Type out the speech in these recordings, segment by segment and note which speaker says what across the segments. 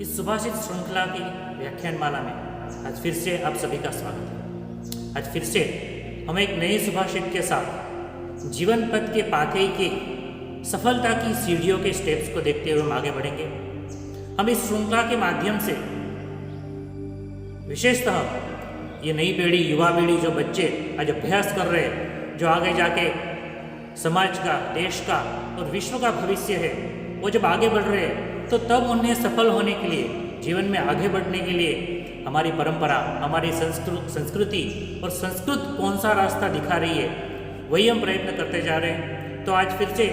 Speaker 1: इस सुभाषित श्रृंखला की व्याख्यानमाला में आज फिर से आप सभी का स्वागत है। आज फिर से हम एक नए सुभाषित के साथ जीवन पथ के पाथे की सफलता की सीढ़ियों के स्टेप्स को देखते हुए हम आगे बढ़ेंगे। हम इस श्रृंखला के माध्यम से विशेषतः ये नई पीढ़ी, युवा पीढ़ी, जो बच्चे आज अभ्यास कर रहे हैं, जो आगे जाके समाज का, देश का और विश्व का भविष्य है, वो जब आगे बढ़ रहे हैं तो तब उन्हें सफल होने के लिए, जीवन में आगे बढ़ने के लिए हमारी परंपरा, हमारी संस्कृति और संस्कृत कौन सा रास्ता दिखा रही है, वही हम प्रयत्न करते जा रहे हैं। तो आज फिर से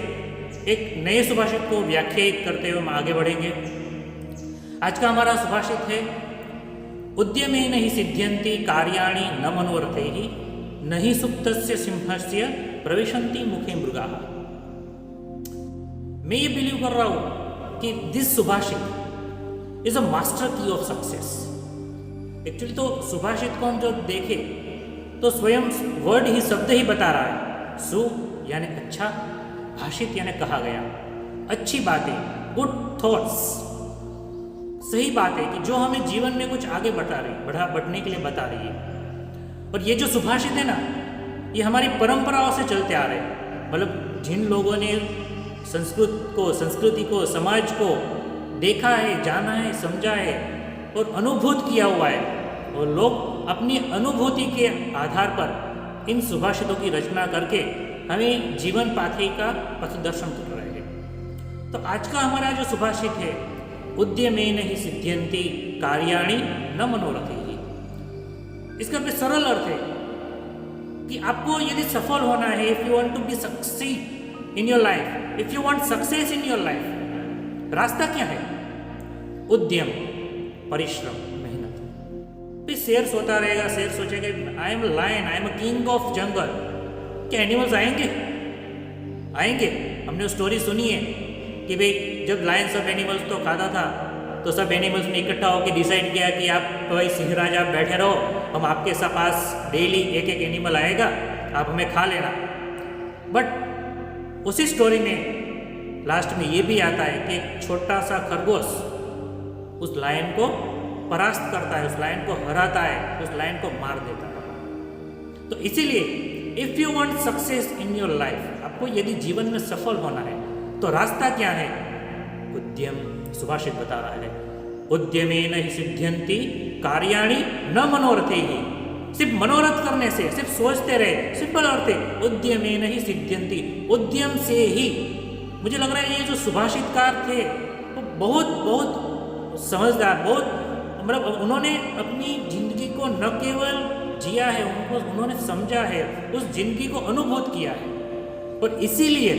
Speaker 1: एक नए सुभाषित को व्याख्यायित करते हुए हम आगे बढ़ेंगे। आज का हमारा सुभाषित है, उद्यमेन हि सिद्ध्यन्ति कार्याणि न मनोरथैः, न हि सुप्तस्य सिंहस्य प्रविशन्ति मुखे मृगाः। मैं ये बिलीव कर रहा हूँ कि दिस सुभाषित इज अ मास्टर की ऑफ सक्सेस। एक्चुअली तो सुभाषित को हम जो देखे तो स्वयं वर्ड ही, शब्द ही बता रहा है। सु यानी अच्छा, भाषित यानी कहा गया, अच्छी बातें, गुड थॉट्स, सही बात है कि जो हमें जीवन में कुछ आगे बढ़ने के लिए बता रही है। और ये जो सुभाषित है ना, ये हमारी परंपराओं से चलते आ रहे हैं। मतलब जिन लोगों ने संस्कृति को, समाज को देखा है, जाना है, समझा है और अनुभूत किया हुआ है, और लोग अपनी अनुभूति के आधार पर इन सुभाषितों की रचना करके हमें जीवन पाथे का पथदर्शन कर रहे हैं। तो आज का हमारा जो सुभाषित है, उद्यमेन हि सिद्ध्यन्ति कार्याणि न मनोरथैः। इसका भी सरल अर्थ है कि आपको यदि सफल होना है, if you want to be succeed in your life, if you want success in your life, रास्ता क्या है? उद्यम, परिश्रम, मेहनत। फिर शेर सोता रहेगा, शेर सोचेगा I am lion, I am a king of jungle. क्या एनिमल्स आएंगे? आएंगे। हमने स्टोरी सुनी है कि भाई जब लायन सब एनिमल्स तो खाता था, तो सब एनिमल्स ने इकट्ठा होकर डिसाइड किया कि आप भाई सिंहराज, आप बैठे रहो, हम आपके पास डेली एक एक एनिमल आएगा, आप हमें खा लेना। बट उसी स्टोरी में लास्ट में ये भी आता है कि एक छोटा सा खरगोश उस लायन को परास्त करता है, उस लायन को हराता है, उस लायन को मार देता है। तो इसीलिए if you want success in your life, आपको यदि जीवन में सफल होना है तो रास्ता क्या है? उद्यम। सुभाषित बता रहा है, उद्यमेन हि सिद्ध्यन्ति कार्याणि न मनोरथैः। सिर्फ मनोरथ करने से, सिर्फ सोचते रहे, सिंपल अर्थ है, उद्यमेन हि सिद्ध्यन्ति, उद्यम से ही। मुझे लग रहा है ये जो सुभाषितकार थे वो बहुत समझदार, मतलब उन्होंने अपनी जिंदगी को न केवल जिया है, उन्होंने समझा है, उस जिंदगी को अनुभूत किया है। और इसीलिए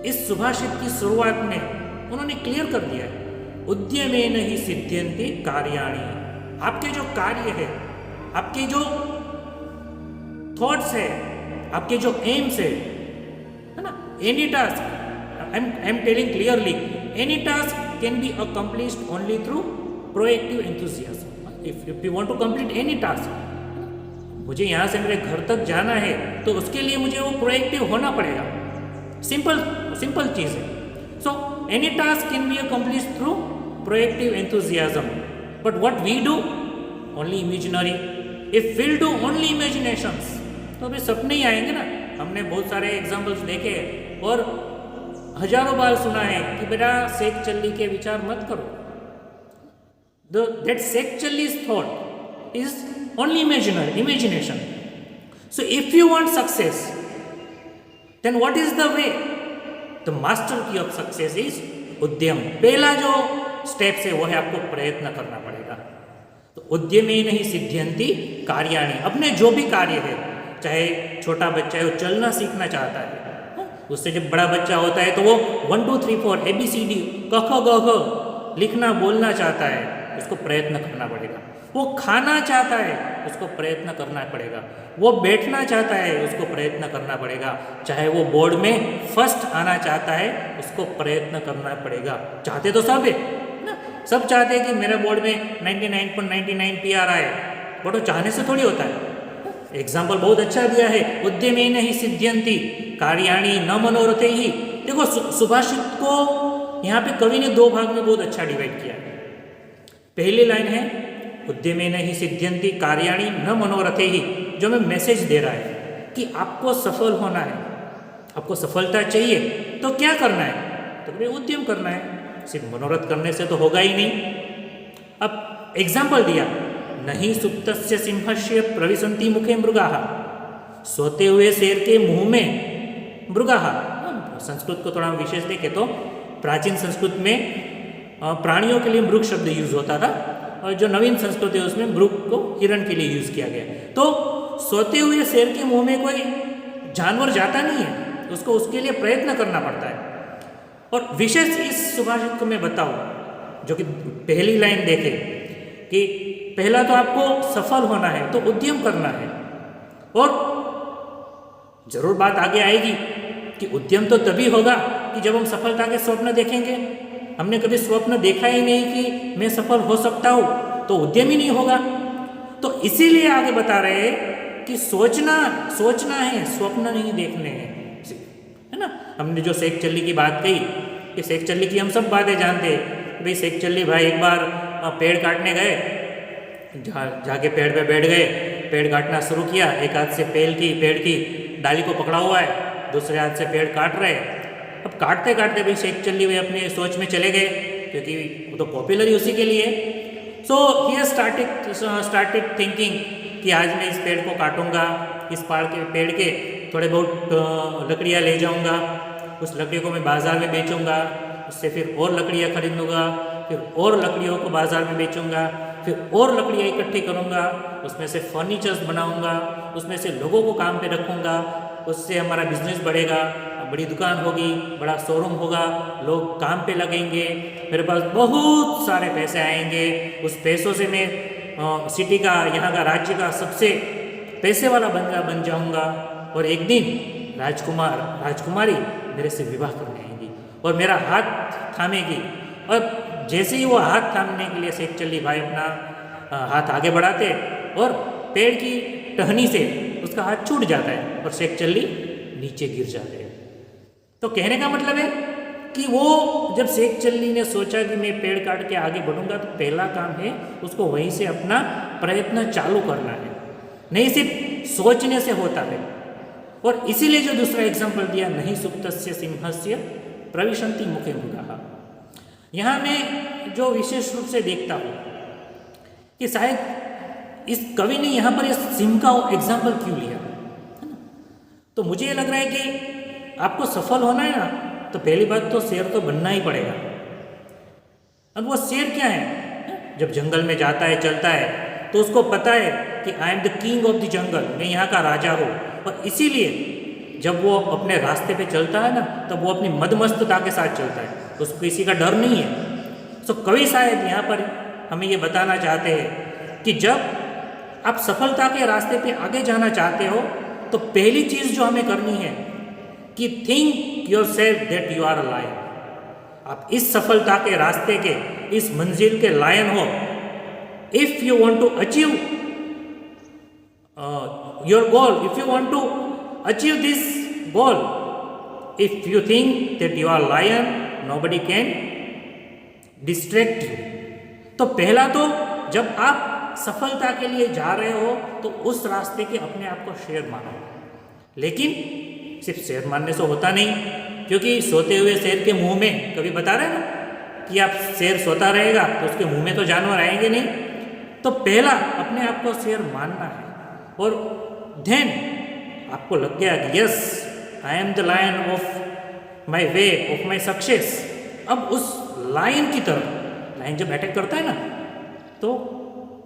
Speaker 1: इस सुभाषित की शुरुआत में उन्होंने क्लियर कर दिया है, उद्यमेन हि सिद्ध्यन्ति कार्याणि। आपके जो कार्य है, आपके जो थॉट्स है, आपके जो एम्स है ना, any task, I am telling clearly, any task can be accomplished only through proactive enthusiasm. If you want to complete any task, मुझे यहाँ से मेरे घर तक जाना है तो उसके लिए मुझे वो प्रोएक्टिव होना पड़ेगा। सिंपल चीज़ है। So any task can be accomplished through proactive enthusiasm, but what we do only imaginary. If will do only imaginations, तो अभी सपने ही आएंगे ना। हमने बहुत सारे एग्जाम्पल्स देखे और हजारों बार सुना है कि बेटा सेक चल्ली के विचार मत करो। दैट सेक चल्ली's thought is only imagination. So if you want success, then what is the way? The master key of success is उद्यम। पहला जो स्टेप्स है वो है आपको प्रयत्न करना पड़ेगा। तो उद्यमेन हि सिद्ध्यन्ति कार्याणि। अपने जो भी कार्य है, चाहे छोटा बच्चा है वो चलना सीखना चाहता है, उससे जब बड़ा बच्चा होता है तो वो 1 2 3 4 ABCD क ख ग घ लिखना बोलना चाहता है, उसको प्रयत्न करना पड़ेगा। वो खाना चाहता है, उसको प्रयत्न करना पड़ेगा। वो बैठना चाहता है, उसको प्रयत्न करना पड़ेगा। चाहे वो बोर्ड में फर्स्ट आना चाहता है, उसको प्रयत्न करना पड़ेगा। चाहते तो सब है ना, सब चाहते हैं कि मेरे बोर्ड में 99.99 PR आए, बट वो चाहने से थोड़ी होता है। एग्जाम्पल बहुत अच्छा दिया है, उद्यमेन हि सिद्ध्यन्ति कार्याणि न मनोरथैः। देखो सुभाषित को यहाँ पे कवि ने दो भाग में बहुत अच्छा डिवाइड किया है। पहली लाइन है उद्यमेन हि सिद्ध्यन्ति कार्याणि न मनोरथे ही, जो हमें मैसेज दे रहा है कि आपको सफल होना है, आपको सफलता चाहिए तो क्या करना है, तो भाई उद्यम करना है, सिर्फ मनोरथ करने से तो होगा ही नहीं। अब एग्जाम्पल दिया, नहीं सुप्तस्य सिंहस्य प्रविशन्ति मुखे मृगाः, सोते हुए शेर के मुंह में मृगाः। संस्कृत को थोड़ा हम विशेष देखें तो प्राचीन संस्कृत में प्राणियों के लिए मृग शब्द यूज होता था, और जो नवीन संस्कृत है उसमें मृग को हिरण के लिए यूज किया गया। तो सोते हुए शेर के मुंह में कोई जानवर जाता नहीं है, उसको उसके लिए प्रयत्न करना पड़ता है। और विशेष इस सुभाषित को मैं बताऊं, जो कि पहली लाइन देखे कि पहला तो आपको सफल होना है तो उद्यम करना है, और जरूर बात आगे आएगी कि उद्यम तो तभी होगा कि जब हम सफलता के स्वप्न देखेंगे। हमने कभी स्वप्न देखा ही नहीं कि मैं सफल हो सकता हूँ, तो उद्यम ही नहीं होगा। तो इसीलिए आगे बता रहे हैं कि सोचना है, स्वप्न नहीं देखने हैं, है ना। हमने जो शेख चल्ली की बात कही कि शेख चल्ली की हम सब बातें जानते हैं। भाई शेख चल्ली भाई एक बार पेड़ काटने गए, जाके पेड़ पे बैठ गए, पेड़ काटना शुरू किया, एक हाथ से पेड़ की डाली को पकड़ा हुआ है, दूसरे हाथ से पेड़ काट रहे। अब काटते काटते भाई शेख चल्ली भाई अपने सोच में चले गए, क्योंकि वो तो पॉपुलर ही उसी के लिए। सो ही स्टार्टेड थिंकिंग कि आज मैं इस पेड़ को काटूंगा, इस पेड़ के थोड़े बहुत लकड़ियाँ ले जाऊंगा, उस लकड़ी को मैं बाज़ार में बेचूंगा, उससे फिर और लकड़ियाँ खरीदूंगा, फिर और लकड़ियों को बाज़ार में बेचूंगा, फिर और लकड़ियाँ इकट्ठी करूंगा, उसमें से फर्नीचर्स बनाऊंगा, उसमें से लोगों को काम पे रखूंगा, उससे हमारा बिजनेस बढ़ेगा, बड़ी दुकान होगी, बड़ा शोरूम होगा, लोग काम पे लगेंगे, मेरे पास बहुत सारे पैसे आएंगे, उस पैसों से मैं सिटी का, यहाँ का, राज्य का सबसे पैसे वाला बन जाऊंगा, और एक दिन राजकुमारी मेरे से विवाह करने आएंगी और मेरा हाथ थामेगी। और जैसे ही वो हाथ थामने के लिए शेख चल्ली भाई अपना हाथ आगे बढ़ाते और पेड़ की टहनी से उसका हाथ छूट जाता है और शेख चल्ली नीचे गिर जाते हैं। तो कहने का मतलब है कि वो जब शेख चल्ली ने सोचा कि मैं पेड़ काट के आगे बढ़ूंगा, तो पहला काम है उसको वहीं से अपना प्रयत्न चालू करना है, नहीं सिर्फ सोचने से होता है। और इसीलिए जो दूसरा एग्जाम्पल दिया, नहीं सुप्तस्य सिंहस्य प्रविशन्ति मुखे मृगाः, यहाँ मैं जो विशेष रूप से देखता हूँ कि शायद इस कवि ने यहाँ पर इस सिंह का एग्जाम्पल क्यों लिया, है ना। तो मुझे ये लग रहा है कि आपको सफल होना है ना, तो पहली बात तो शेर तो बनना ही पड़ेगा। अब वो शेर क्या है, जब जंगल में जाता है, चलता है, तो उसको पता है कि आई am the king of the jungle, मैं यहाँ का राजा हूँ। और इसीलिए जब वो अपने रास्ते पे चलता है ना, तब वो अपनी मदमस्तता के साथ चलता है, उसको किसी का डर नहीं है। सो कवि शायद यहाँ पर हमें ये बताना चाहते हैं कि जब आप सफलता के रास्ते पे आगे जाना चाहते हो, तो पहली चीज़ जो हमें करनी है कि think your self that you are a lion. आप इस सफलता के रास्ते के, इस मंजिल के लायन हो। If you want to achieve your goal, if you want to achieve this goal, if you think that you are lion, nobody can distract you. तो पहला तो जब आप सफलता के लिए जा रहे हो, तो उस रास्ते के अपने आप को शेर मानो। लेकिन सिर्फ शेर मानने से होता नहीं, क्योंकि सोते हुए शेर के मुंह में, कभी बता रहे हैं ना कि आप शेर सोता रहेगा तो उसके मुंह में तो जानवर आएंगे नहीं। तो पहला अपने आप को शेर मानना है, और देन आपको लग गया कि yes I am the lion of my way, of my success. अब उस लायन की तरफ, लायन जब अटैक करता है ना, तो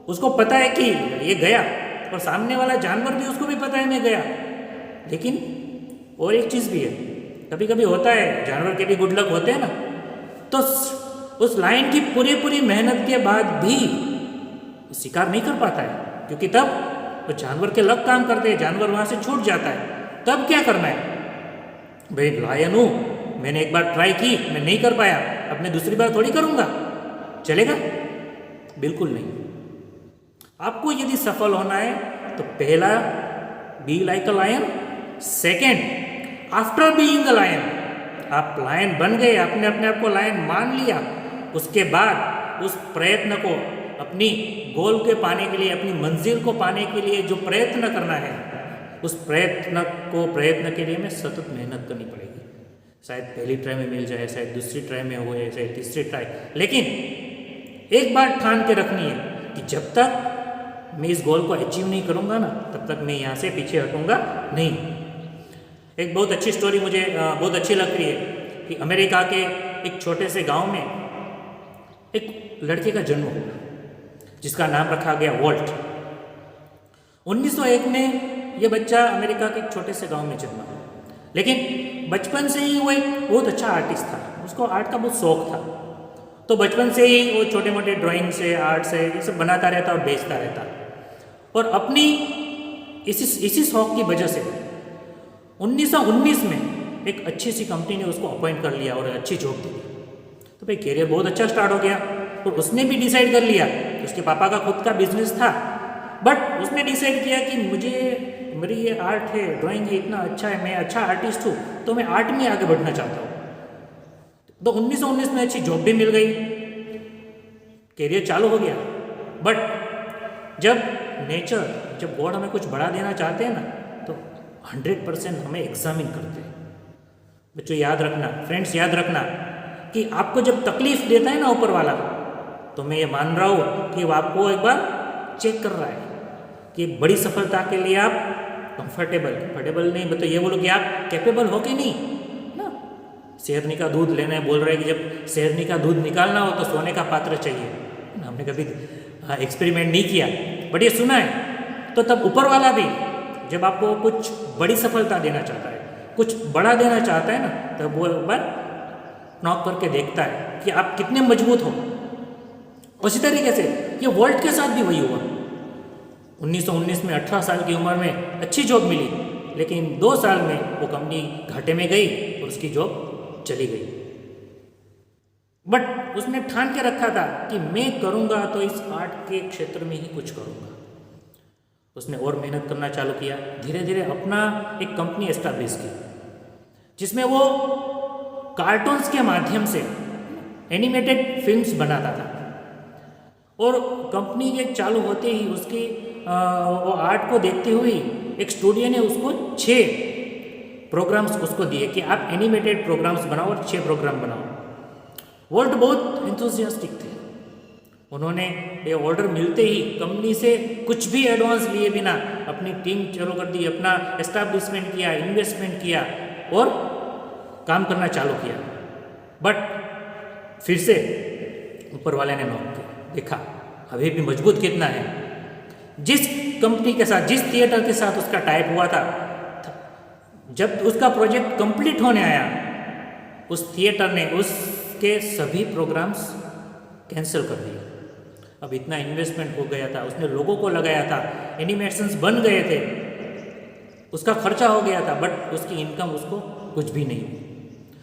Speaker 1: उसको पता है कि ये गया, और सामने वाला जानवर भी, उसको भी पता है मैं गया। लेकिन और एक चीज़ भी है, कभी कभी होता है, जानवर के भी गुड लक होते हैं ना, तो उस लायन की पूरी मेहनत के बाद भी शिकार नहीं कर पाता है, क्योंकि तब वो जानवर के लक काम करते हैं, जानवर वहाँ से छूट जाता है। तब क्या करना है, भाई लायन हूँ, मैंने एक बार ट्राई की, मैं नहीं कर पाया, अब मैं दूसरी बार थोड़ी करूँगा, चलेगा? बिल्कुल नहीं। आपको यदि सफल होना है तो पहला, be like a lion. Second, after being a lion, आप लायन बन गए, आपने अपने आप को लायन मान लिया, उसके बाद उस प्रयत्न को अपनी गोल के पाने के लिए, अपनी मंजिल को पाने के लिए जो प्रयत्न करना है, उस प्रयत्न के लिए में सतत मेहनत करनी पड़ेगी। शायद पहली ट्राई में मिल जाए, शायद दूसरी ट्राई में हो, शायद तीसरी ट्राई, लेकिन एक बात ठान के रखनी है कि जब तक मैं इस गोल को अचीव नहीं करूँगा ना, तब तक मैं यहाँ से पीछे हटूँगा नहीं। एक बहुत अच्छी स्टोरी मुझे बहुत अच्छी लग रही है कि अमेरिका के एक छोटे से गांव में एक लड़के का जन्म हुआ जिसका नाम रखा गया वॉल्ट। 1901 में यह बच्चा अमेरिका के एक छोटे से गांव में जन्मा, लेकिन बचपन से ही वो एक बहुत अच्छा आर्टिस्ट था, उसको आर्ट का बहुत शौक था। तो बचपन से ही वो छोटे मोटे ड्राइंग से, आर्ट से ये सब बनाता रहता और बेचता रहता, और अपनी इसी शौक की वजह से 1919 में एक अच्छी सी कंपनी ने उसको अपॉइंट कर लिया और अच्छी जॉब दी। तो भाई कैरियर बहुत अच्छा स्टार्ट हो गया, और उसने भी डिसाइड कर लिया कि उसके पापा का खुद का बिजनेस था, बट उसने डिसाइड किया कि मेरी ये आर्ट है, ड्राइंग है, इतना अच्छा है, मैं अच्छा आर्टिस्ट हूँ, तो मैं आर्ट में आगे बढ़ना चाहता हूँ। तो 1919 में अच्छी जॉब भी मिल गई, कैरियर चालू हो गया। बट जब गॉड हमें कुछ बढ़ा देना चाहते हैं ना, तो 100% हमें एग्जामिन करते हैं। बच्चों याद रखना, फ्रेंड्स याद रखना कि आपको जब तकलीफ देता है ना ऊपर वाला, तो मैं ये मान रहा हूँ कि वो आपको एक बार चेक कर रहा है कि बड़ी सफलता के लिए आप कंफर्टेबल नहीं, मतलब ये बोलो कि आप कैपेबल हो कि नहीं ना। शेरनी का दूध लेना है, बोल रहे हैं कि जब शेरनी का दूध निकालना हो तो सोने का पात्र चाहिए। हमने कभी एक्सपेरिमेंट नहीं किया, बट ये सुना है। तो तब ऊपर वाला भी जब आपको कुछ बड़ी सफलता देना चाहता है, कुछ बड़ा देना चाहता है ना, तब वो एक बार नॉक करके देखता है कि आप कितने मजबूत हो। उसी तरीके से ये वर्ल्ड के साथ भी वही हुआ। 1919 में 18 साल की उम्र में अच्छी जॉब मिली, लेकिन 2 साल में वो कंपनी घाटे में गई और उसकी जॉब चली गई। बट उसने ठान के रखा था कि मैं करूँगा तो इस आर्ट के क्षेत्र में ही कुछ करूँगा। उसने और मेहनत करना चालू किया, धीरे धीरे अपना एक कंपनी एस्टैब्लिश की, जिसमें वो कार्टून्स के माध्यम से एनिमेटेड फिल्म्स बनाता था। और कंपनी के चालू होते ही उसकी वो आर्ट को देखते हुए एक स्टूडियो ने उसको 6 प्रोग्राम्स उसको दिए कि आप एनिमेटेड प्रोग्राम्स बनाओ और 6 प्रोग्राम बनाओ। वर्ल्ड बहुत एंथुसियास्टिक थे। उन्होंने ये ऑर्डर मिलते ही कंपनी से कुछ भी एडवांस लिए बिना अपनी टीम चालू कर दी, अपना एस्टैब्लिशमेंट किया, इन्वेस्टमेंट किया और काम करना चालू किया। बट फिर से ऊपर वाले ने नॉक किया, देखा अभी भी मजबूत कितना है। जिस कंपनी के साथ, जिस थिएटर के साथ उसका टाइप हुआ था, जब उसका प्रोजेक्ट कंप्लीट होने आया, उस थिएटर ने उसके सभी प्रोग्राम्स कैंसिल कर दिए। अब इतना इन्वेस्टमेंट हो गया था, उसने लोगों को लगाया था, एनिमेशंस बन गए थे, उसका खर्चा हो गया था, बट उसकी इनकम उसको कुछ भी नहीं हुई।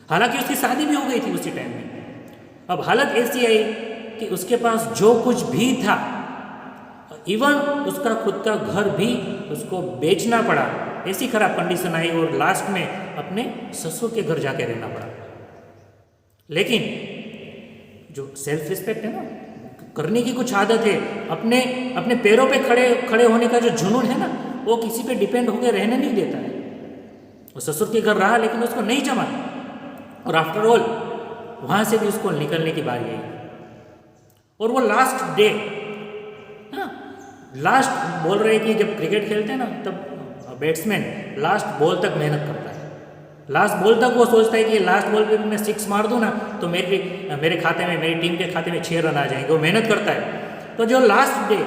Speaker 1: हालांकि उसकी शादी भी हो गई थी उसी टाइम में। अब हालत ऐसी आई कि उसके पास जो कुछ भी था, इवन उसका खुद का घर भी उसको बेचना पड़ा। ऐसी खराब कंडीशन आई और लास्ट में अपने ससुर के घर जाके रहना पड़ा। लेकिन जो सेल्फ रिस्पेक्ट है ना, करने की कुछ आदत है, अपने पैरों पे खड़े होने का जो जुनून है ना, वो किसी पे डिपेंड होकर रहने नहीं देता है। वो ससुर के घर रहा लेकिन उसको नहीं जमा, और आफ्टर ऑल वहाँ से भी उसको निकलने की बारी आई। और वो लास्ट डे, लास्ट बोल रहे कि जब क्रिकेट खेलते हैं ना, तब बैट्समैन लास्ट बॉल तक मेहनत करता है। लास्ट बॉल तक वो सोचता है कि लास्ट बॉल पे मैं 6 मार दूँ ना, तो मेरे खाते में, मेरी टीम के खाते में 6 रन आ जाएंगे। वो मेहनत करता है। तो जो last day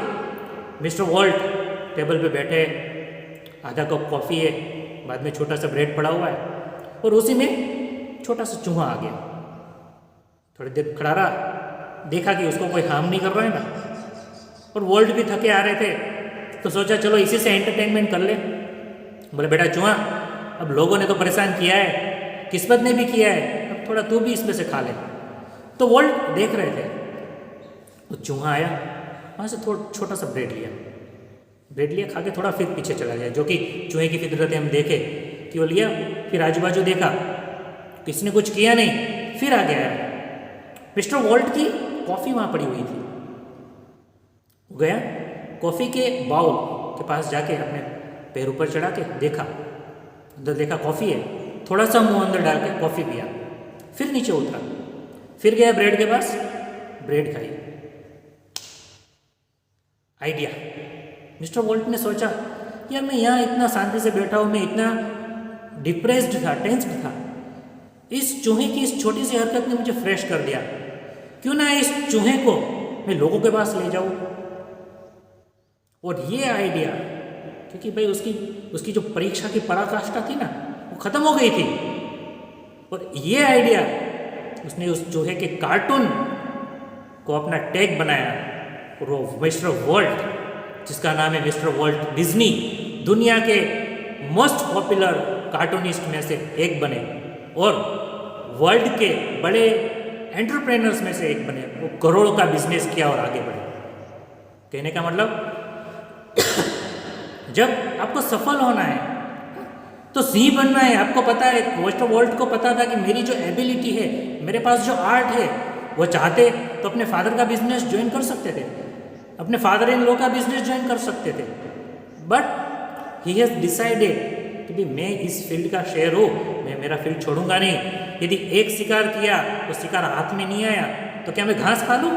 Speaker 1: mister Walt table पे बैठे, आधा कप कॉफ़ी है, बाद में छोटा सा ब्रेड पड़ा हुआ है, और उसी में छोटा सा चूहा आ गया। थोड़ी देर खड़ा रहा, देखा कि उसको कोई हार्म नहीं कर रहा है ना, और वॉल्ट भी थके आ रहे थे, तो सोचा चलो इसी से एंटरटेनमेंट कर ले। बोले बेटा चूहा, अब लोगों ने तो परेशान किया है, किस्मत ने भी किया है, अब थोड़ा तू भी इसमें से खा ले। तो वॉल्ट देख रहे थे, तो चूहा आया, वहाँ से थोड़ा छोटा सा ब्रेड लिया, खा के थोड़ा फिर पीछे चला गया, जो कि चूहे की फितरत है, हम देखे कि वो लिया, फिर आजू बाजू देखा, किसी ने कुछ किया नहीं, फिर आ गया। मिस्टर वॉल्ट की कॉफ़ी वहाँ पड़ी हुई थी। वो गया, कॉफ़ी के बाउल के पास जाके अपने पैर ऊपर चढ़ा के देखा, अंदर देखा कॉफ़ी है, थोड़ा सा मुंह अंदर डाल के कॉफ़ी पिया, फिर नीचे उतरा, फिर गया ब्रेड के पास, ब्रेड खाई। आइडिया, मिस्टर वॉल्ट ने सोचा यार मैं यहाँ इतना शांति से बैठा हूँ, मैं इतना डिप्रेस्ड था, टेंस्ड था, इस चूहे की इस छोटी सी हरकत ने मुझे फ्रेश कर दिया, क्यों ना इस चूहे को मैं लोगों के पास ले जाऊँ। और ये आइडिया, क्योंकि भाई उसकी जो परीक्षा की पराकाष्ठा थी ना वो ख़त्म हो गई थी, और ये आइडिया उसने उस चूहे के कार्टून को अपना टैग बनाया, और वो मिस्टर वॉल्ट, जिसका नाम है मिस्टर वॉल्ट डिज्नी, दुनिया के मोस्ट पॉपुलर कार्टूनिस्ट में से एक बने और वर्ल्ड के बड़े एंटरप्रेनर्स में से एक बने। वो करोड़ों का बिजनेस किया और आगे बढ़े। कहने का मतलब जब आपको सफल होना है तो सिंह बनना है। आपको पता है, मिस्टर वॉल्ट को पता था कि मेरी जो एबिलिटी है, मेरे पास जो आर्ट है, वो चाहते तो अपने फादर का बिजनेस ज्वाइन कर सकते थे, अपने फादर इन लॉ का बिजनेस ज्वाइन कर सकते थे, बट ही हैज़ डिसाइडेड कि भाई मैं इस फील्ड का शेयर हूँ, मैं मेरा फील्ड छोड़ूंगा नहीं। यदि एक शिकार किया तो शिकार हाथ में नहीं आया तो क्या मैं घास खा लूँ?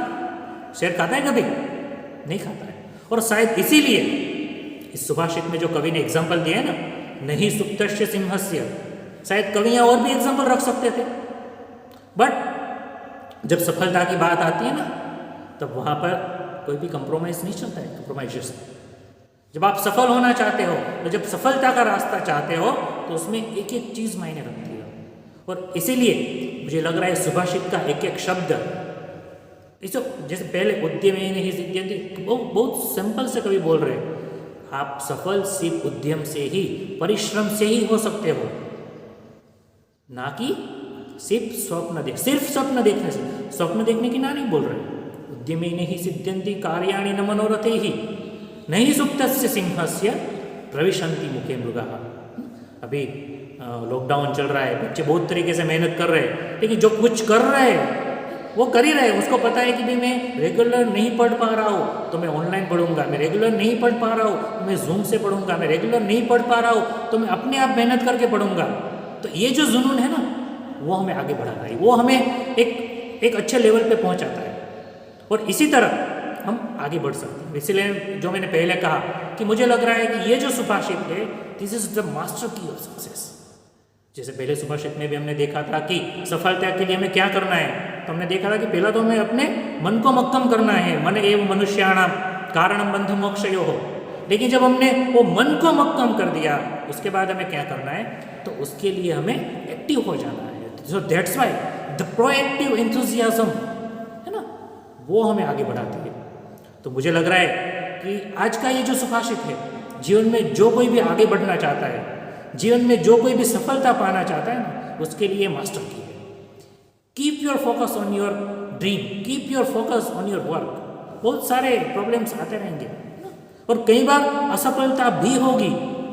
Speaker 1: शेर खाता है कभी? नहीं खाता है। और शायद इसीलिए इस सुभाषित में जो कवि ने एग्जाम्पल दिया है ना, नहीं सुप्तस्य सिंहस्य, शायद कवि यहाँ और भी एग्जाम्पल रख सकते थे, बट जब सफलता की बात आती है ना तब वहाँ पर कोई भी कंप्रोमाइज़ नहीं चलता है। कंप्रोमाइजेस, जब आप सफल होना चाहते हो और जब सफलता का रास्ता चाहते हो तो उसमें एक एक चीज़ मायने रखती है। और इसीलिए मुझे लग रहा है सुभाषित का एक एक शब्द, इसे जैसे पहले उद्यम ही नहीं सिद्ध्यति, बहुत सिंपल से कवि बोल रहे हैं, आप सफल सिर्फ उद्यम से ही, परिश्रम से ही हो सकते हो, ना कि सिर्फ स्वप्न देखने से। स्वप्न देखने की ना नहीं बोल रहे। उद्यमे नहीं सिद्ध्यन्ति कार्याणि न मनोरथे ही नहीं सुप्तस्य सिंहस्य प्रविशन्ति मुखे मृगाः। अभी लॉकडाउन चल रहा है, बच्चे बहुत तरीके से मेहनत कर रहे हैं, लेकिन जो कुछ कर रहे हैं वो कर ही रहे हैं। उसको पता है कि भाई मैं रेगुलर नहीं पढ़ पा रहा हूँ तो मैं ऑनलाइन पढ़ूंगा, मैं रेगुलर नहीं पढ़ पा रहा हूँ तो मैं जूम से पढ़ूंगा, मैं रेगुलर नहीं पढ़ पा रहा हूँ तो मैं अपने आप मेहनत करके पढ़ूंगा। तो ये जो जुनून है ना वो हमें आगे बढ़ाता है, वो हमें एक अच्छे लेवल पे पहुंचाता है, और इसी तरह हम आगे बढ़ सकते हैं। इसलिए जो मैंने पहले कहा कि मुझे लग रहा है कि ये जो सुभाषित है, दिस इज द मास्टर की ऑफ सक्सेस। जैसे पहले सुभाषित में भी हमने देखा था कि सफलता के लिए हमें क्या करना है, तो हमने देखा था कि पहला तो हमें अपने मन को मक्कम करना है, मन एव मनुष्याणाम कारणम बंध मोक्षयोः। लेकिन जब हमने वो मन को मक्कम कर दिया, उसके बाद हमें क्या करना है, तो उसके लिए हमें एक्टिव हो जाना है। So that's why the proactive enthusiasm है ना, वो हमें आगे बढ़ाती है। तो मुझे लग रहा है कि आज का ये जो सुभाषित है, जीवन में जो कोई भी आगे बढ़ना चाहता है, जीवन में जो कोई भी सफलता पाना चाहता है ना, उसके लिए मास्टर की है। Keep your focus on your dream, keep your focus on your work. बहुत सारे प्रॉब्लम्स आते रहेंगे और कई बार असफलता भी होगी।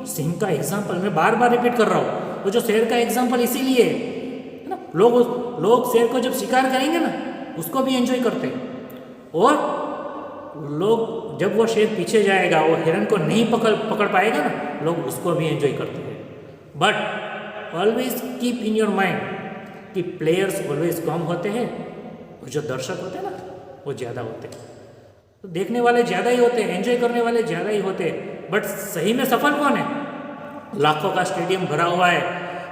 Speaker 1: सिंह का एग्जाम्पल मैं बार बार रिपीट कर रहा हूँ, वो जो शेर का एग्जाम्पल इसीलिए है ना, लोग शेर को जब शिकार करेंगे ना उसको भी एंजॉय करते हैं, और लोग जब वो शेर पीछे जाएगा, वो हिरन को नहीं पकड़ पाएगा ना, लोग उसको भी एंजॉय करते हैं। But always keep in your mind कि प्लेयर्स ऑलवेज कम होते हैं और जो दर्शक होते हैं ना वो ज़्यादा होते हैं। तो देखने वाले ज़्यादा ही होते हैं, एंजॉय करने वाले ज़्यादा ही होते हैं, बट सही में सफल कौन है? लाखों का स्टेडियम भरा हुआ है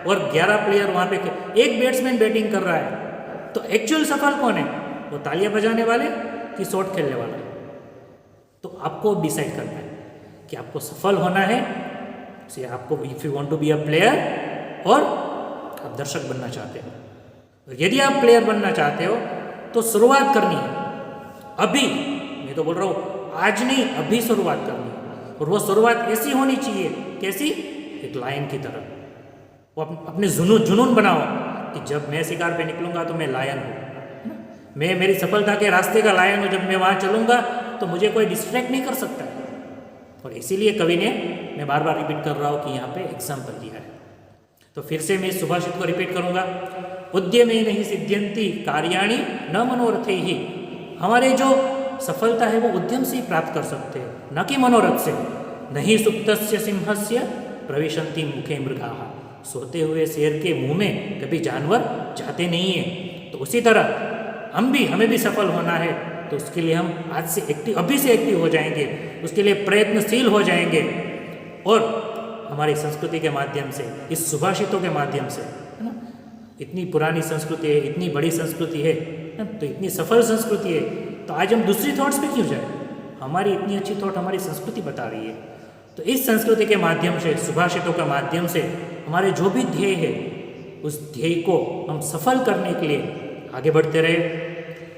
Speaker 1: और 11 प्लेयर वहाँ पे, एक बैट्समैन बैटिंग कर रहा है, तो एक्चुअल सफल कौन है? वो तालियां बजाने वाले कि शॉट खेलने वाला? तो आपको डिसाइड करना है कि आपको सफल होना है, से आपको if you want to be a player, और आप दर्शक बनना चाहते हो। यदि आप प्लेयर बनना चाहते हो तो शुरुआत करनी है अभी। मैं तो बोल रहा हूँ आज नहीं, अभी शुरुआत करनी है, और वो शुरुआत ऐसी होनी चाहिए, कैसी? एक लायन की तरह। वो अपने जुनून बनाओ कि जब मैं शिकार पे निकलूंगा तो मैं लायन हूँ, मैं मेरी सफलता के रास्ते का लायन हूँ। जब मैं वहाँ चलूँगा तो मुझे कोई डिस्ट्रैक्ट नहीं कर सकता है। और इसीलिए कवि ने, मैं बार बार रिपीट कर रहा हूँ कि यहाँ पे एग्जाम्पल दिया है। तो फिर से मैं इस सुभाषित को रिपीट करूँगा, उद्यमेन ही सिद्ध्यन्ति कार्याणि न मनोरथे ही। हमारे जो सफलता है वो उद्यम से ही प्राप्त कर सकते हैं, न कि मनोरथ से। नहीं सुप्तस्य सिंहस्य प्रविशन्ति मुखे मृगाः। सोते हुए शेर के मुंह में कभी जानवर जाते नहीं हैं। तो उसी तरह हमें भी सफल होना है, तो उसके लिए हम आज से एक्टिव, अभी से एक्टिव हो जाएंगे, उसके लिए प्रयत्नशील हो जाएंगे। और हमारी संस्कृति के माध्यम से, इस सुभाषितों के माध्यम से, है ना, इतनी पुरानी संस्कृति है, इतनी बड़ी संस्कृति है, तो इतनी सफल संस्कृति है, तो आज हम दूसरी थॉट्स पे क्यों जाए? हमारी इतनी अच्छी थॉट हमारी संस्कृति बता रही है। तो इस संस्कृति के माध्यम से, सुभाषितों के माध्यम से हमारे जो भी ध्येय है, उस ध्येय को हम सफल करने के लिए आगे बढ़ते रहे।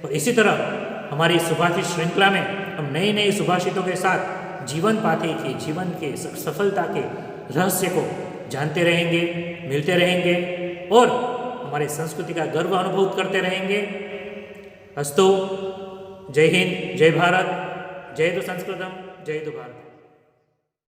Speaker 1: और इसी तरह हमारी सुभाषित श्रृंखला में हम नए नए सुभाषितों के साथ जीवन पाथे के, जीवन के सफलता के रहस्य को जानते रहेंगे, मिलते रहेंगे और हमारे संस्कृति का गर्व अनुभव करते रहेंगे। अस्तु। जय हिंद, जय भारत, जय दु संस्कृतम, जय दु भारत।